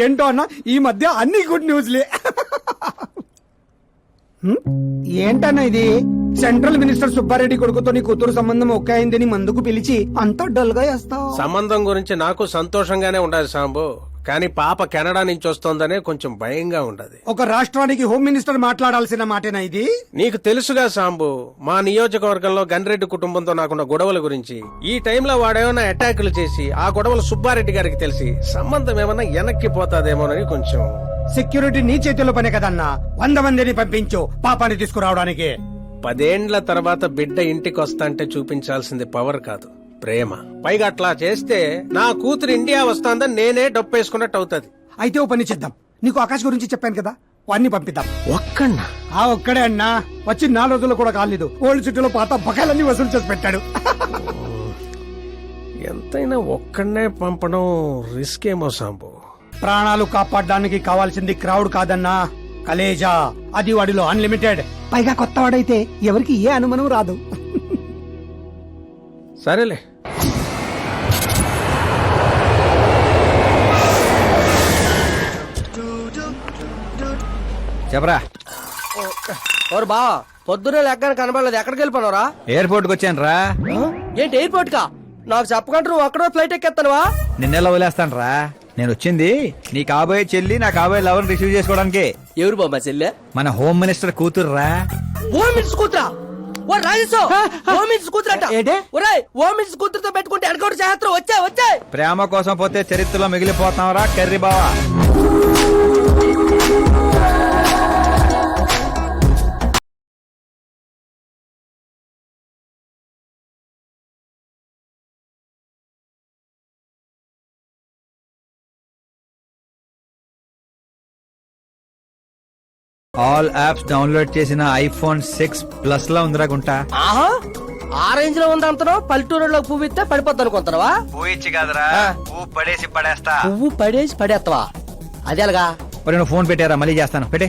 ఏంటో అన్న ఈ మధ్య అన్ని గుడ్ న్యూస్లే. ఏంటన్నా ఇది? సెంట్రల్ మినిస్టర్ సుబ్బారెడ్డి కొడుకుతో నీ కూతురు సంబంధం ఒకే అయిందని మందుకు పిలిచి అంత డల్ గా వేస్తావు. సంబంధం గురించి నాకు సంతోషంగానే ఉండదు సాంబు, కానీ పాప కెనడా నుంచి వస్తోందనే కొంచెం భయంగా ఉండదు. ఒక రాష్ట్రానికి హోమ్ మినిస్టర్ మాట్లాడాల్సిన మాటేనా ఇది? నీకు తెలుసుగా సాంబు, మా నియోజకవర్గంలో గన్రెడ్డి కుటుంబంతో నాకున్న గొడవల గురించి. ఈ టైంలో వాడేమన్నా అటాకులు చేసి ఆ గొడవలు సుబ్బారెడ్డి గారికి తెలిసి సంబంధం ఏమన్నా వెనక్కి పోతాదేమోనని కొంచెం. సెక్యూరిటీ నీ చేతిలో పనే కదన్నా. 100 మందిని పంపించు పాపాన్ని తీసుకురావడానికి. 10 ఏండ్ల తర్వాత బిడ్డ ఇంటికి వస్తాంటే చూపించాల్సింది పవర్ కాదు, ప్రేమ. పైగా అట్లా చేస్తే నా కూతురు ఇండియా వస్తాందని నేనే డప్పేసుకున్నట్టు అవుతుంది. అయితే ఓ పని చేద్దాం. నీకు ఆకాశ్ గురించి చెప్పాను కదా, వాడిని పంపిద్దాం. ఒక్కన్నా? ఆ ఒక్కడే అన్నా. వచ్చి 4 రోజులు కూడా కాలేదు, ఓల్డ్ సిటీలో పాత బకాయిలన్నీ వసూలు చేసి పెట్టాడు. ఎంతైనా ఒక్కడనే పంపడం రిస్క్ ఏమో సాంబు. ప్రాణాలు కాపాడడానికి కావాల్సింది క్రౌడ్ కాదన్నా, కలేజా. అది వాడిలో అన్లిమిటెడ్. పైగా కొత్త వాడైతే ఎవరికి ఏ అనుమానం రాదు. సరేలే. చెప్పరా. ఓరు బా, పొద్దునే లెక్కన కనబడలేదు. ఎక్కడికి వెళ్ళిపోనరా? ఎయిర్పోర్ట్ కి వచ్చాను రా. ఏంటి ఎయిర్పోర్ట్ కా? నాకు చెప్పకుండా నువ్వు అక్కడో ఫ్లైట్ ఎక్కేస్తానువా? నిన్నెలా వదిలేస్తాను రా. నేను వచ్చింది నీ కాబోయే చెల్లి, నా కాబోయే లవర్ రిసీవ్ చేసుకోవడానికి. ఎవరు బాబా చెల్లె? మన హోమ్ మినిస్టర్ కూతురు రా. హోమ్ మినిస్టర్ కూతురా? ఓ రాజేశో, హోమ్ మినిస్టర్ కూతురట. ఏంటే? ఒరేయ్, హోమ్ మినిస్టర్ కూతురుతో పెట్టుకుంటే ఎడగొడు చేస్తారు. వచ్చే ప్రేమ కోసం పోతే చరిత్రలో మిగిలిపోతాం రా కర్రీ బావా. ఆల్ యాప్స్ డౌన్లోడ్ చేసిన ఐఫోన్ 6 ప్లస్ లా ఉందిరా గుంటా. ఆహా, ఆ రేంజ్ లో ఉంది అంతనో. పల్లెటూరులో పువ్వు ఇస్తే పడిపోద్ది అనుకుంటావా? పోయిచ్చి కాదురా, పువ్వు పడేసి పడేస్తా. పువ్వు పడేసి పడేస్తావా? అదే అలాగా. మరి నువ్వు ఫోన్ పెట్టారా? మళ్ళీ చేస్తాను, పెట్టే.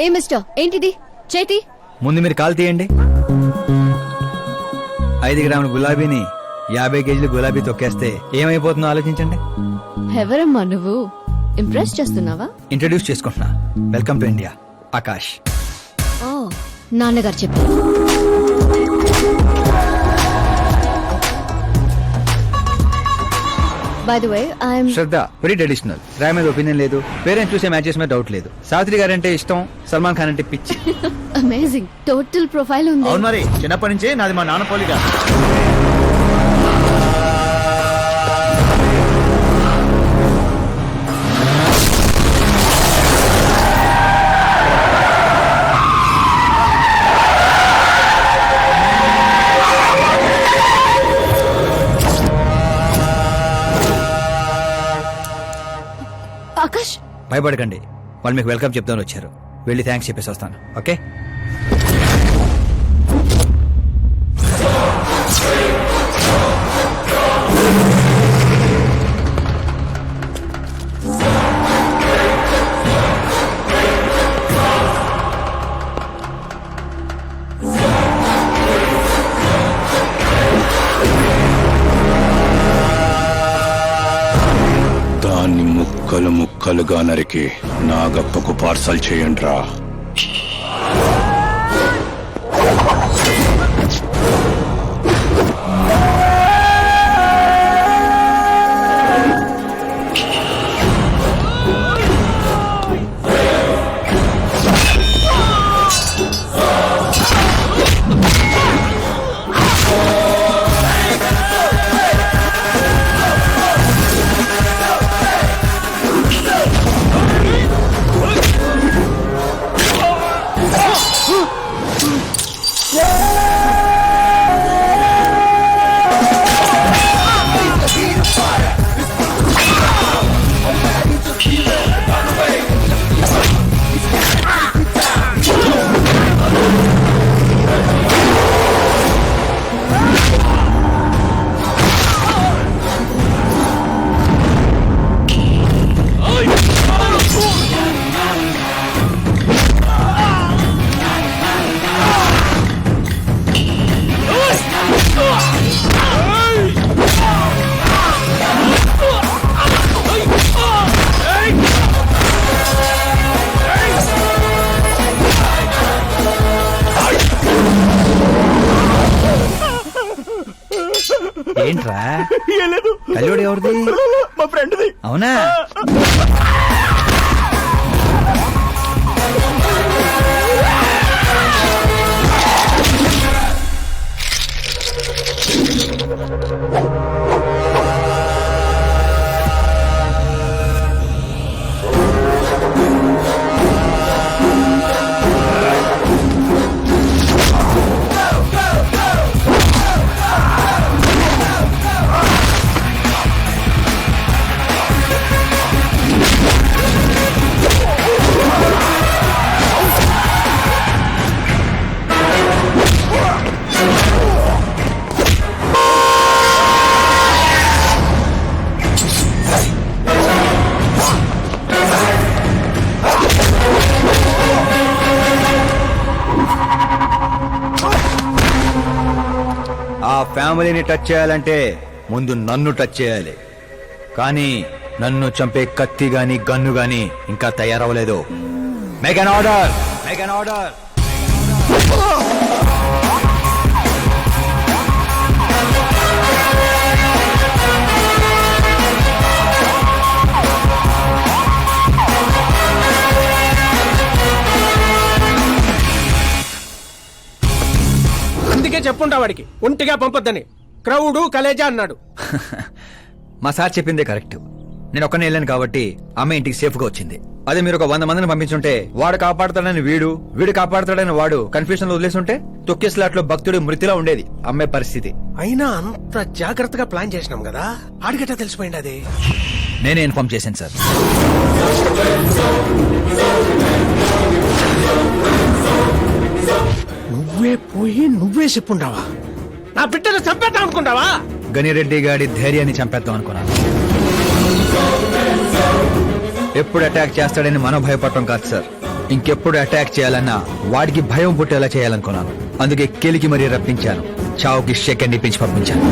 ఏ మిస్టర్, ఏంటిది? చేతి ముందు మీరు కాల్ తీయండి. 5 గ్రాముల గులాబీని 50 కేజీలు గులాబీ తొక్కేస్తే ఏమైపోతుందో ఆలోచించండి. ఎవరమ్మా నువ్వు? ఇంప్రెస్ చేస్తున్నావా? ఇంట్రడ్యూస్ చేసుకుంటున్నా. Welcome to India, Akash. ఓ, నాన్నగారు చెప్పారు. By the way, I'm Shraddha. Very traditional. Rai మీద ఒపీనియన్ లేదు, పేరెంట్స్ చూసే మ్యాచెస్ మీద డౌట్ లేదు. సావిత్రి గారు అంటే ఇష్టం, సల్మాన్ ఖాన్ అంటే పిచ్చి. అమేజింగ్, టోటల్ ప్రొఫైల్ ఉంది. అవును మరి, చిన్నప్పటి నుంచే నాది మా నాన్న పోలిగా. ఆకాష్, భయపడకండి, వాళ్ళు మీకు వెల్కమ్ చెప్తాను వచ్చారు. వెళ్ళి థ్యాంక్స్ చెప్పేసి వస్తాను. ఓకే. ముక్కలు ముక్కలుగా నరికి నాగప్పకు పార్సల్ చేయండి రా. ఏంట్రా కళ్ళోడు ఎవరిది? మా ఫ్రెండ్ది. అవునా? ఆ ఫ్యామిలీని టచ్ చేయాలంటే ముందు నన్ను టచ్ చేయాలి. కానీ నన్ను చంపే కత్తి గాని గన్ను గాని ఇంకా తయారవలేదు. Make an order, make an order. అందుకే చెప్పుంటా వాడికి ఒంటిగా పంపొద్దని. క్రౌడు కలేజా అన్నాడు. మా సార్ చెప్పిందే కరెక్ట్. నేను ఒక్కనే వెళ్ళాను కాబట్టి అమ్మ ఇంటికి సేఫ్ గా వచ్చింది. అదే మీరు ఒక 100 మందిని పంపించుంటే వాడు కాపాడతాడని వీడు కాపాడతాడని వాడు కన్ఫ్యూజన్ లో వదిలేసుంటే తొక్కేస్లాట్లో భక్తుడి మృతిలా ఉండేది అమ్మాయి పరిస్థితి. అయినా అంత జాగ్రత్తగా ప్లాన్ చేసినాం కదా, ఆడిగట్టా తెలిసిపోయింది అది. నేనే ఇన్ఫార్మ్ చేశాను సార్. నువ్వే పోయి నువ్వే చెప్పుంటావా? నా బిడ్డను చంపేద్దాం అనుకుంటావా? గనిరెడ్డి గాడి ధైర్యాన్ని చంపేద్దాం అనుకున్నాను. ఎప్పుడు అటాక్ చేస్తాడని మనం భయపడటం కాదు సార్, ఇంకెప్పుడు అటాక్ చేయాలన్నా వాడికి భయం పుట్టేలా చేయాలనుకున్నాను. అందుకే కెలికి మరీ రప్పించాను, చావుకి సెకండ్ ఇప్పించి పంపించాను.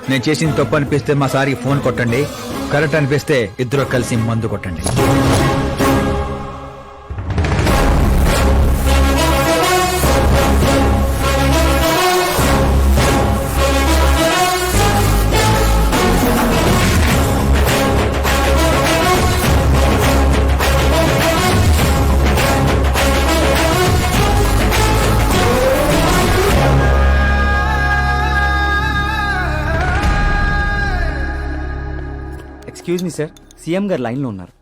నేను చేసిన తప్పు అనిపిస్తే మా సారికి ఫోన్ కొట్టండి, కరెక్ట్ అనిపిస్తే ఇద్దరు కలిసి మందు కొట్టండి. ఎక్స్క్యూజ్ మీ సార్, సీఎం గారు లైన్లో ఉన్నారు.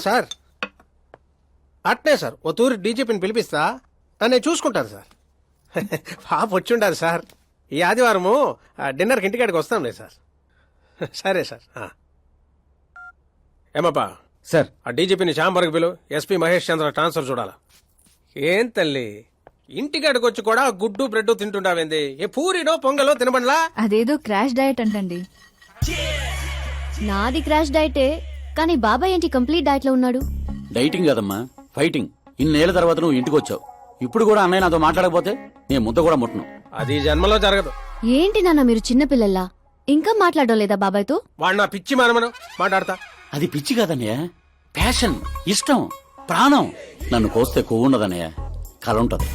సార్ అట్నే సార్, ఓ తూరి డీజీపీని పిలిపిస్తా, నేను చూసుకుంటాను సార్. పాప వచ్చిండారు సార్. ఈ ఆదివారము డిన్నర్కి ఇంటికాడికి వస్తాంలే సార్. సరే సార్. ఏమప్పా సార్, ఆ డీజీపీని చాంబర్కి పిలు, ఎస్పీ మహేష్ చంద్ర ట్రాన్స్ఫర్ చూడాలా. ఏం తల్లి ఇంటికాడికి వచ్చి కూడా గుడ్డు బ్రెడ్ తింటుంటావేంది? ఏ పూరినో పొంగలో తినబండ్లా? అదేదో క్రాష్ డయట్ అంటండి. నాది క్రాష్ డయటే, కానీ బాబాయ్ ఏంటి కంప్లీట్ డయట్ లో ఉన్నాడు? డైటింగ్ కదమ్మా, ఫైటింగ్. ఇన్నేళ్ల తర్వాత నువ్వు ఇంటికి వచ్చావు, ఇప్పుడు కూడా అన్నయ్య నాతో మాట్లాడకపోతే నేను ముద్ద కూడా ముట్టను. అది జన్మలో జరగదు. ఏంటి నాన్న మీరు చిన్నపిల్లల్లా ఇంకా మాట్లాడడం లేదా బాబాయ్తో? వాడు నా పిచ్చి మనమను మాట్లాడతా. అది పిచ్చి కాదన్నయ్య, ప్యాషన్, ఇష్టం, ప్రాణం. నన్ను కోస్తే కొవ్వు ఉండదన్నయ్య, కల ఉంటది.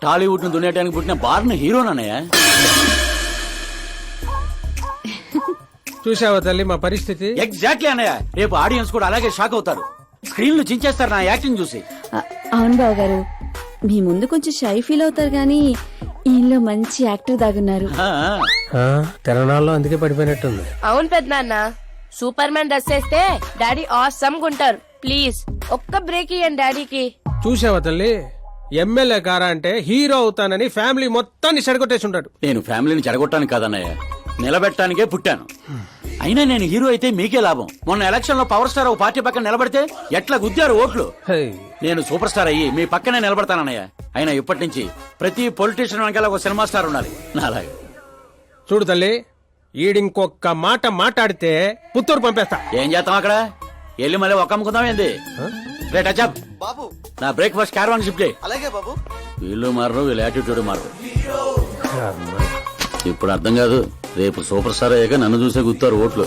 టాలీవుడ్ ను దున్నేయడానికి పుట్టిన బార్న హీరోనన్నయ్య. చూసావా తల్లి మా పరిస్థితి? ఎగ్జాక్ట్లీ అన్నయ్య, రేపు ఆడియన్స్ కూడా అలాగే షాక్ అవుతారు. స్క్రీన్లు చించేస్తారు నా యాక్టింగ్ చూసి. అవును బావ గారు, మీ ముందు కొంచెం షై ఫీల్ అవుతారు గానీ ఈయనలో మంచి యాక్టర్ దాగున్నారు. తెలంగాణలో అందుకే పడిపోయినట్టుంది. అవును పెద్దనాన్న, సూపర్ మ్యాన్ డ్రెస్ వేస్తే డాడీ ఆసమ్ గుంటారు. ప్లీజ్ ఒక్క బ్రేక్ ఇయ్యండి డాడీకి. చూసావా తల్లి, ఎమ్మెల్యే కారా అంటే హీరో అవుతానని ఫ్యామిలీ మొత్తాన్ని చెడగొట్టేసి ఉంటాడు. నేను ఫ్యామిలీని చెడగొట్టాను కాదన్నయ్య, నిలబెట్టడానికే పుట్టాను. అయినా నేను హీరో అయితే మీకే లాభం. మొన్న ఎలక్షన్ లో పవర్ స్టార్ ఒక పార్టీ పక్కన నిలబడితే ఎట్లా గుద్దారు ఓట్లు. నేను సూపర్ స్టార్ అయ్యి మీ పక్కనే నిలబడతానన్నయ్య. అయినా ఇప్పటి నుంచి ప్రతి పొలిటీషియన్ వెనకాల ఒక సినిమా స్టార్ ఉండాలి నాలాగా. చూడు తల్లి, ఈడింకొక్క మాట మాట్లాడితే పుత్తూరు పంపేస్తా. ఏం చేస్తాం అక్కడ? వెళ్ళి మళ్ళీ ఒక అమ్ముకుందాం ఏంది? రేట్ అచ్చాప్ బాబు, నా బ్రేక్ఫాస్ట్ క్యారవాన్ షిఫ్ట్ చేయి. అలాగే బాబు. వీళ్ళు మారరు, వీళ్ళ యాటిట్యూడ్ మారరు. ఇప్పుడు అర్థం కాదు, రేపు సూపర్ స్టార్ అయ్యాక నన్ను చూసే గుర్తారు ఓట్లు.